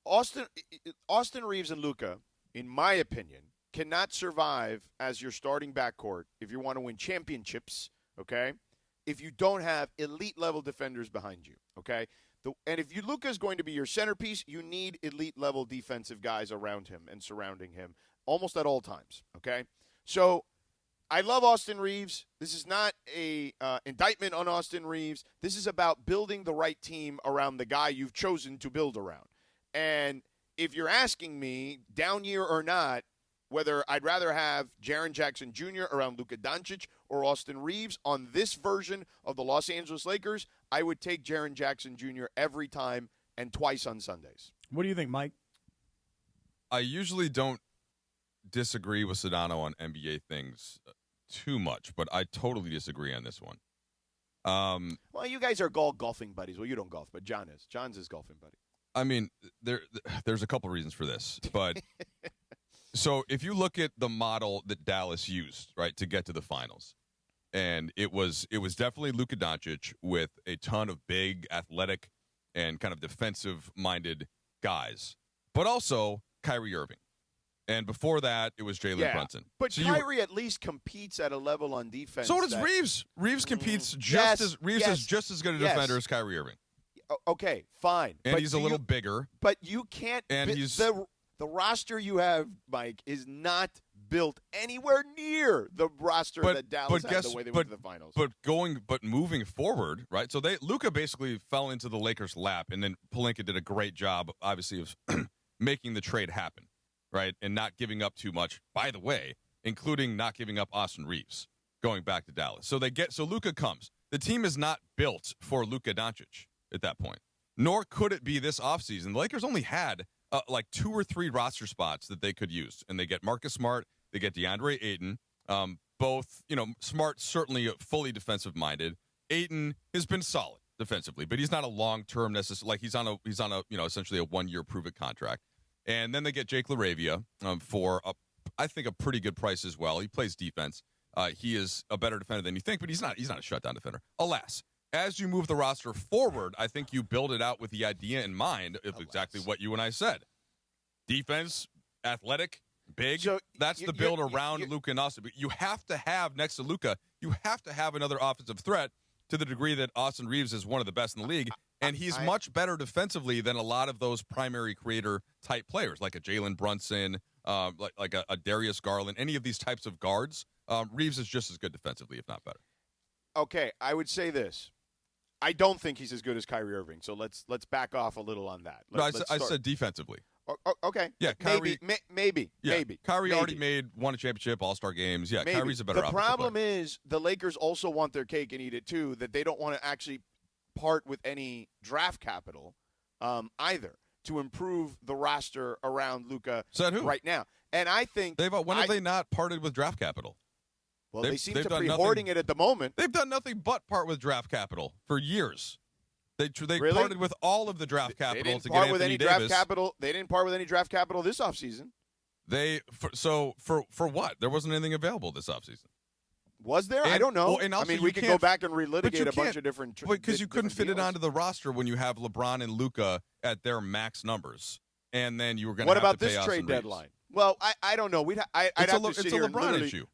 Austin Reaves and Luca, in my opinion, cannot survive as your starting backcourt if you want to win championships, okay? If you don't have elite level defenders behind you, okay? And if Luca is going to be your centerpiece, you need elite level defensive guys around him and surrounding him almost at all times, okay? So I love Austin Reaves. This is not a indictment on Austin Reaves. This is about building the right team around the guy you've chosen to build around. And if you're asking me, down year or not, whether I'd rather have Jaren Jackson Jr. around Luka Doncic or Austin Reaves on this version of the Los Angeles Lakers, I would take Jaren Jackson Jr. every time and twice on Sundays. What do you think, Mike? I usually don't disagree with Sedano on NBA things too much, but I totally disagree on this one. Well, you guys are golfing buddies. Well, you don't golf, but John is. John's his golfing buddy. I mean, there's a couple reasons for this, but so if you look at the model that Dallas used, right, to get to the finals, and it was definitely Luka Doncic with a ton of big, athletic, and kind of defensive-minded guys, but also Kyrie Irving. And before that, it was Jalen Brunson. But so Kyrie at least competes at a level on defense. So does Reaves. Reaves competes is just as good a defender as Kyrie Irving. Okay, fine. And he's a little bigger. But you can't. And the roster you have, Mike, is not built anywhere near the roster that Dallas had the way they went to the finals. But moving forward, right? So Luka basically fell into the Lakers' lap, and then Pelinka did a great job, obviously, of making the trade happen, right? And not giving up too much. By the way, including not giving up Austin Reaves going back to Dallas. So Luka comes. The team is not built for Luka Doncic at that point, nor could it be this offseason. The Lakers only had like 2 or 3 roster spots that they could use, and they get Marcus Smart, they get DeAndre Ayton, both, Smart certainly fully defensive-minded. Ayton has been solid defensively, but he's not a long-term necessary. Like he's on a essentially a 1-year prove-it contract, and then they get Jake LaRavia for I think a pretty good price as well. He plays defense. He is a better defender than you think, but he's not a shutdown defender. Alas. As you move the roster forward, I think you build it out with the idea in mind of exactly what you and I said. Defense, athletic, big. So that's the build around Luka and Austin. But you have to have, next to Luka, you have to have another offensive threat to the degree that Austin Reaves is one of the best in the league. And he's much better defensively than a lot of those primary creator-type players, like a Jalen Brunson, like a Darius Garland, any of these types of guards. Reaves is just as good defensively, if not better. Okay, I would say this. I don't think he's as good as Kyrie Irving, so let's back off a little on that. I said defensively. Okay. Yeah, Kyrie. Maybe. Kyrie already won a championship, All-Star games. Yeah, maybe. Kyrie's a better The problem is the Lakers also want their cake and eat it too, that they don't want to actually part with any draft capital either to improve the roster around Luka right now. And I think when have they not parted with draft capital? Well, they seem to be hoarding it at the moment. They've done nothing but part with draft capital for years. They really? Parted with all of the draft capital to get Anthony Davis. They didn't part with any draft capital this offseason. For what? There wasn't anything available this offseason. Was there? I don't know. Well, we could go back and relitigate a bunch of different because you couldn't fit it onto the roster when you have LeBron and Luca at their max numbers, and then you were going to have to pay What about this trade deadline? Well, I don't know. I'd have to sit here and LeBron issue.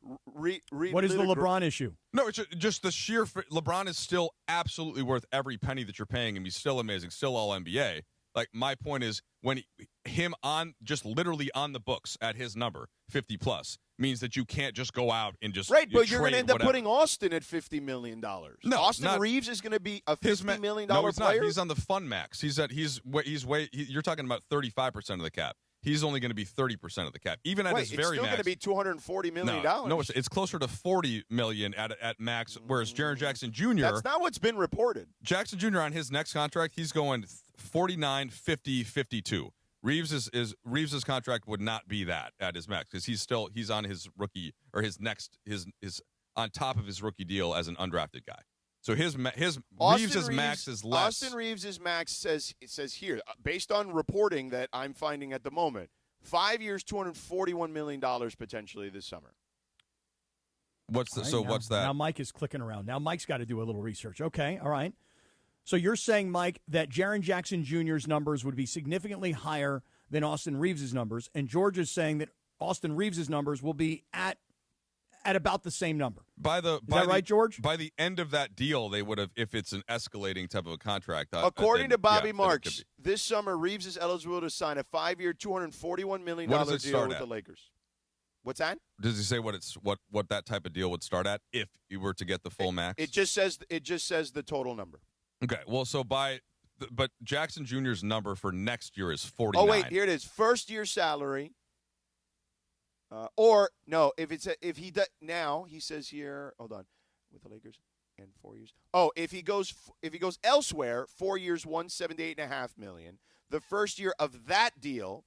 What is the LeBron issue? No, it's just the sheer LeBron is still absolutely worth every penny that you're paying him. He's still amazing, still all NBA. Like, my point is when him on just literally on the books at his number, 50+ means that you can't just go out and just but you're going to end up putting Austin at $50 million. No, Austin Reaves is going to be a $50 million player. Not. He's on the fun max. You're talking about 35% of the cap. He's only going to be 30% of the cap, even at his very max. It's still going to be $240 million. No, it's closer to $40 million at max. Whereas Jaren Jackson Jr. That's not what's been reported. Jackson Jr. on his next contract, he's going 49, 50, 52. Reeves's contract would not be that at his max because he's on his rookie or his on top of his rookie deal as an undrafted guy. So Reeves's max is less. Austin Reeves's max says here, based on reporting that I'm finding at the moment, 5 years, $241 million potentially this summer. What's that? Now Mike is clicking around. Now Mike's got to do a little research. Okay, all right. So you're saying, Mike, that Jaren Jackson Jr.'s numbers would be significantly higher than Austin Reaves' numbers, and George is saying that Austin Reaves' numbers will be at about the same number. Is that right, George? By the end of that deal, they would have, if it's an escalating type of a contract. According to Bobby Marks, this summer Reaves is eligible to sign a 5-year, $241 million deal with the Lakers. What's that? Does he say what that type of deal would start at if you were to get the full max? It just says the total number. Okay, well, but Jackson Jr.'s number for next year is 49. Oh wait, here it is. First year salary. He says here, hold on, with the Lakers and 4 years. Oh, if he goes elsewhere, 4 years, $178.5 million. The first year of that deal,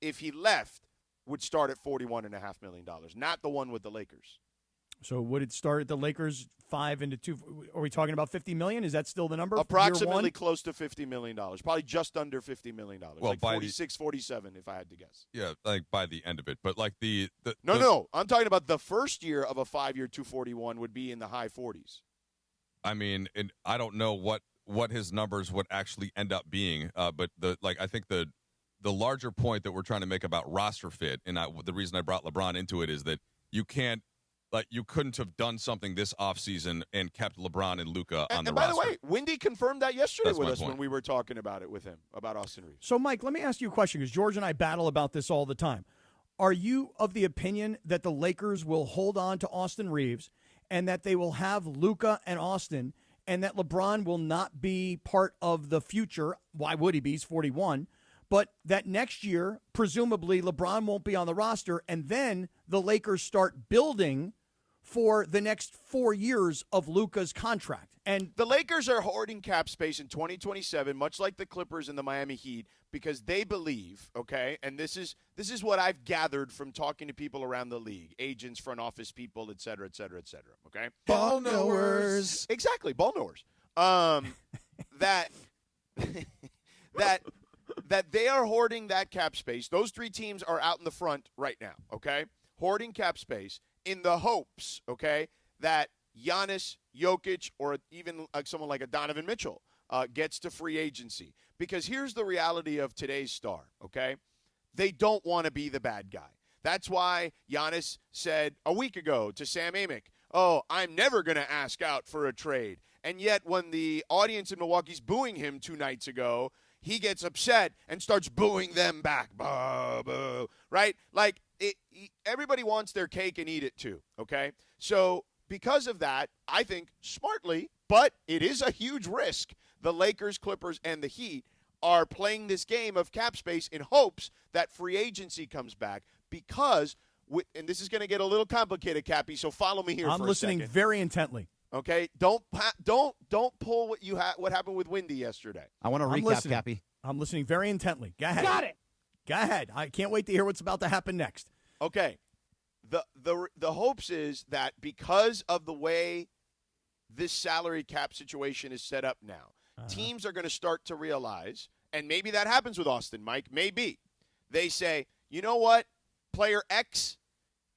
if he left, would start at $41.5 million, not the one with the Lakers. So would it start at the Lakers 5 into 2? Are we talking about $50 million? Is that still the number? Approximately close to $50 million. Probably just under $50 million. Well, like 46, 47, if I had to guess. Yeah, like by the end of it. But like No. I'm talking about the first year of a 5-year 241 would be in the high 40s. I mean, and I don't know what his numbers would actually end up being. But I think the larger point that we're trying to make about roster fit, and the reason I brought LeBron into it is that you can't. Like, you couldn't have done something this offseason and kept LeBron and Luca on the roster. And by the way, Windy confirmed that yesterday with us when we were talking about it with him, about Austin Reaves. So, Mike, let me ask you a question, because George and I battle about this all the time. Are you of the opinion that the Lakers will hold on to Austin Reaves and that they will have Luca and Austin and that LeBron will not be part of the future? Why would he be? He's 41. But that next year, presumably, LeBron won't be on the roster, and then the Lakers start building for the next 4 years of Luca's contract. And the Lakers are hoarding cap space in 2027, much like the Clippers and the Miami Heat, because they believe, okay, and this is what I've gathered from talking to people around the league, agents, front office people, et cetera, okay? Ball knowers. Exactly, ball knowers. That they are hoarding that cap space. Those three teams are out in the front right now, okay? Hoarding cap space in the hopes, okay, that Giannis, Jokic, or even someone like a Donovan Mitchell gets to free agency. Because here's the reality of today's star, okay? They don't want to be the bad guy. That's why Giannis said a week ago to Sam Amick, oh, I'm never going to ask out for a trade. And yet when the audience in Milwaukee's booing him 2 nights ago, he gets upset and starts booing them back. Boo, boo, right? Like, everybody wants their cake and eat it too, okay? So because of that, I think smartly, but it is a huge risk, the Lakers, Clippers, and the Heat are playing this game of cap space in hopes that free agency comes back because, and this is going to get a little complicated, Cappy, so follow me here for a second. I'm listening very intently. Okay? Don't pull what happened with Windy yesterday. I want to recap, Cappy. I'm listening very intently. Go ahead. Got it. Go ahead. I can't wait to hear what's about to happen next. Okay. The hopes is that because of the way this salary cap situation is set up now, teams are going to start to realize, and maybe that happens with Austin, Mike, maybe. They say, you know what, player X,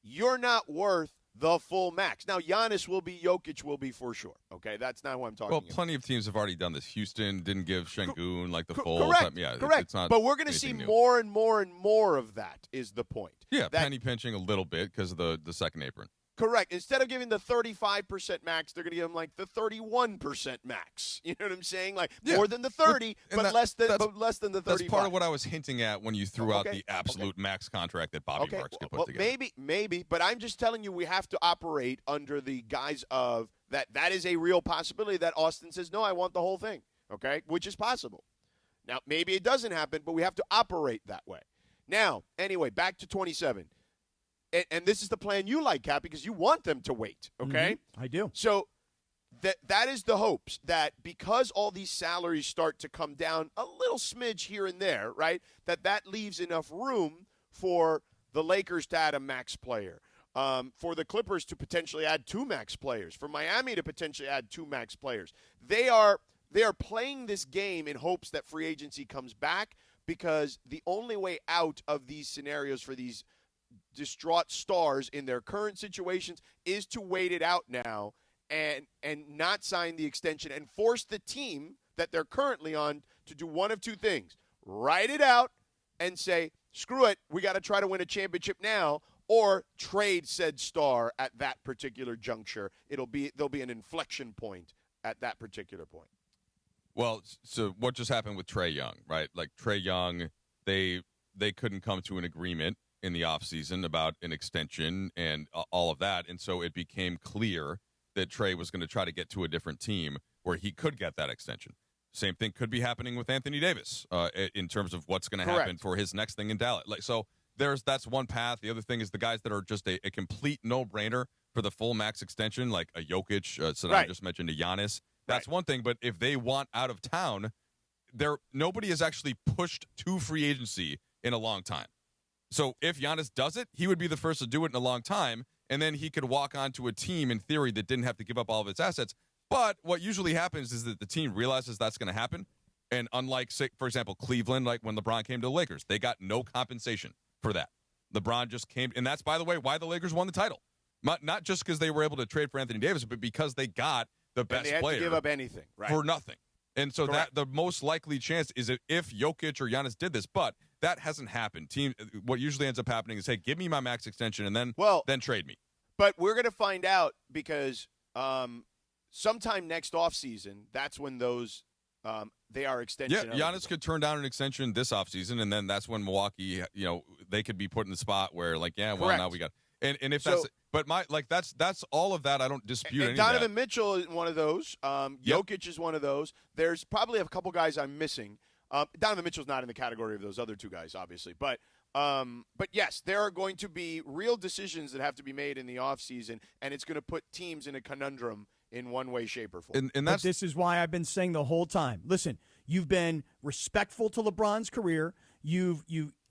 you're not worth the full max. Now, Jokic will be for sure. Okay, that's not who I'm talking about. Well, plenty of teams have already done this. Houston didn't give Şengün the full. Correct. Yeah, correct. It's not. But we're going to see more and more and more of that. Is the point? Yeah, penny pinching a little bit because of the second apron. Correct. Instead of giving the 35% max, they're going to give them like the 31% max. You know what I'm saying? Like more than the 30, but less than the 35. That's part of what I was hinting at when you threw out the absolute max contract that Bobby Marks could put together. Maybe, but I'm just telling you we have to operate under the guise of that is a real possibility that Austin says, no, I want the whole thing, okay, which is possible. Now, maybe it doesn't happen, but we have to operate that way. Now, anyway, back to 27. And this is the plan you like, Cap, because you want them to wait, okay? Mm-hmm. I do. So that is the hopes that because all these salaries start to come down a little smidge here and there, right, that leaves enough room for the Lakers to add a max player, for the Clippers to potentially add 2 max players, for Miami to potentially add 2 max players. They are playing this game in hopes that free agency comes back because the only way out of these scenarios for these distraught stars in their current situations is to wait it out now and not sign the extension and force the team that they're currently on to do one of two things. Write it out and say, screw it, we got to try to win a championship now, or trade said star at that particular juncture. There'll be an inflection point at that particular point. Well, so what just happened with Trae Young, right? Like Trae Young, they couldn't come to an agreement in the offseason about an extension and all of that, and so it became clear that Trae was going to try to get to a different team where he could get that extension. Same thing could be happening with Anthony Davis in terms of what's going to happen for his next thing in Dallas. Like, so that's one path. The other thing is the guys that are just a complete no-brainer for the full max extension, like a Jokic, Sedano just mentioned, a Giannis. That's one thing, but if they want out of town, nobody has actually pushed to free agency in a long time. So if Giannis does it, he would be the first to do it in a long time, and then he could walk onto a team, in theory, that didn't have to give up all of its assets. But what usually happens is that the team realizes that's going to happen, and unlike, say, for example, Cleveland, like when LeBron came to the Lakers, they got no compensation for that. LeBron just came, and that's, by the way, why the Lakers won the title. Not just because they were able to trade for Anthony Davis, but because they got the best player. They had to give up anything, right? For nothing. And so that the most likely chance is if Jokic or Giannis did this, but that hasn't happened. What usually ends up happening is, hey, give me my max extension and then trade me. But we're going to find out because sometime next offseason, that's when those they are extension. Yeah, Giannis could turn down an extension this offseason, and then that's when Milwaukee, they could be put in the spot where, like, now we got. And if that's all of that. I don't dispute any of that. Donovan Mitchell is one of those. Jokic is one of those. There's probably a couple guys I'm missing. Donovan Mitchell's not in the category of those other two guys, obviously. But yes, there are going to be real decisions that have to be made in the offseason, and it's going to put teams in a conundrum in one way, shape, or form. And this is why I've been saying the whole time. Listen, you've been respectful to LeBron's career. You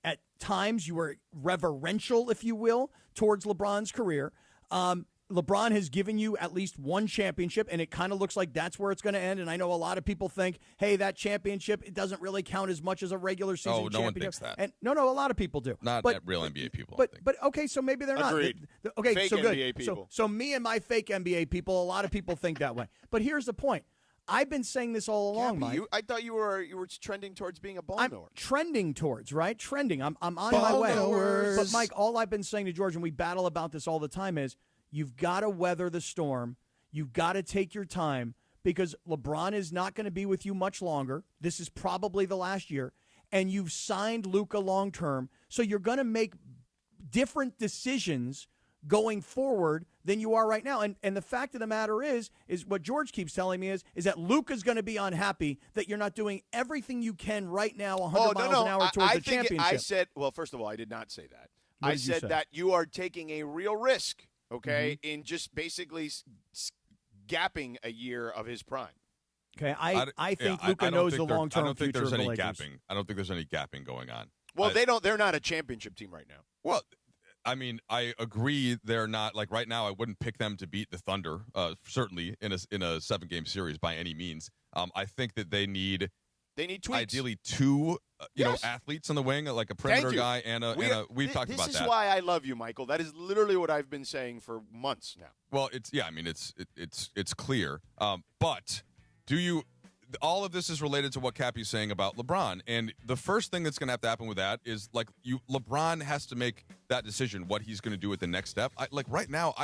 at times you were reverential, if you will, towards LeBron's career. LeBron has given you at least one championship, and it kind of looks like that's where it's going to end. And I know a lot of people think, hey, that championship, it doesn't really count as much as a regular season championship. No one thinks that. And no, a lot of people do. Not real NBA people. But okay, so maybe they're Agreed. not. Okay, fake so good. NBA people. So me and my fake NBA people, a lot of people think that way. But here's the point. I've been saying this all along, Mike. I thought you were trending towards being a ball I'm knower. Trending towards, right? Trending. I'm on my way. But Mike, all I've been saying to George, and we battle about this all the time, is you've got to weather the storm. You've got to take your time because LeBron is not going to be with you much longer. This is probably the last year. And you've signed Luca long term. So you're going to make different decisions going forward than you are right now. And the fact of the matter is what George keeps telling me is that Luca's going to be unhappy that you're not doing everything you can right now 100 miles an hour towards the championship. I said, well, first of all, I did not say that. I said that you are taking a real risk, okay, in just basically gapping a year of his prime. Okay, I think Luca knows the long-term future of the Lakers. I don't think there's any gapping going on. Well, they're not a championship team right now. Well, I mean, I agree they're not. Like right now, I wouldn't pick them to beat the Thunder, certainly in a 7-game series by any means. I think that they need tweaks. Ideally two athletes on the wing, like a perimeter guy and we've talked about that. This is why I love you, Michael. That is literally what I've been saying for months now. Well, it's clear. But all of this is related to what Cappy's saying about LeBron. And the first thing that's going to have to happen with that is LeBron has to make that decision, what he's going to do at the next step. Right now,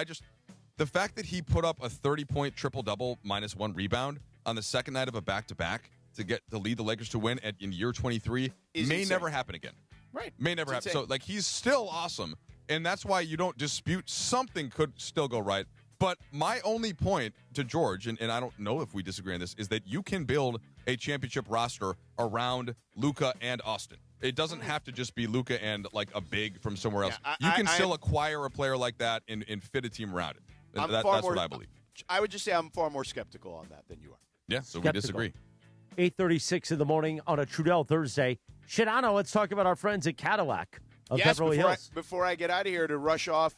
the fact that he put up a 30-point triple-double -1 rebound on the second night of a back-to-back to lead the Lakers to win in year 23 may never happen again. Right. May never happen. So, he's still awesome. And that's why you don't dispute something could still go right. But my only point to George, and I don't know if we disagree on this, is that you can build a championship roster around Luca and Austin. It doesn't have to just be Luca and a big from somewhere else. You can still acquire a player like that and fit a team around it. That's what I believe. I would just say I'm far more skeptical on that than you are. Yeah, so we disagree. 8:36 in the morning on a Trudell Thursday. Sedano, let's talk about our friends at Cadillac of Beverly Hills. Before I get out of here to rush off